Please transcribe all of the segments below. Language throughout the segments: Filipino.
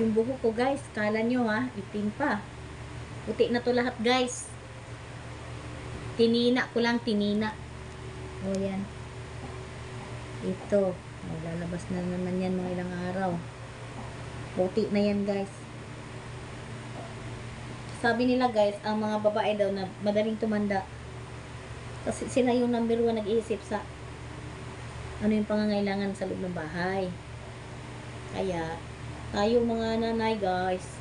Yung buhok ko guys, kala nyo ha, itim pa. Puti na to lahat guys. Tinina ko lang, tinina. O yan. Ito. O, lalabas na naman yan mga ilang araw. Puti na yan guys. Sabi nila guys, ang mga babae daw na madaling tumanda. Kasi sila yung number 1 nag-iisip sa ano yung pangangailangan sa loob ng bahay. Kaya, tayo mga nanay guys,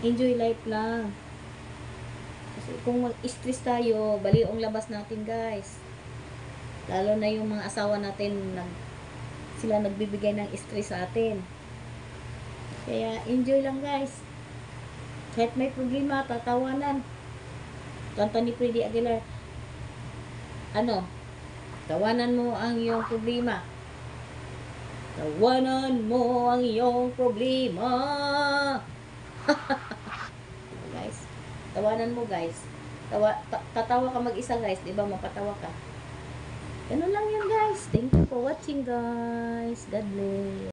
enjoy life lang. Kasi kung mag-stress tayo, baliw ang labas natin guys. Lalo na yung mga asawa natin, sila nagbibigay ng stress sa atin. Kaya enjoy lang guys. Kahit may problema, tatawanan. Kanta ni Freddy Aguilar. Ano? Tawanan mo ang iyong problema. Tawanan mo ang iyong problema. Guys, tawanan mo guys. Tatawa ka mag-isa guys, 'di ba? Mapatawa ka. Ganun lang 'yan guys. Thank you for watching guys. God bless.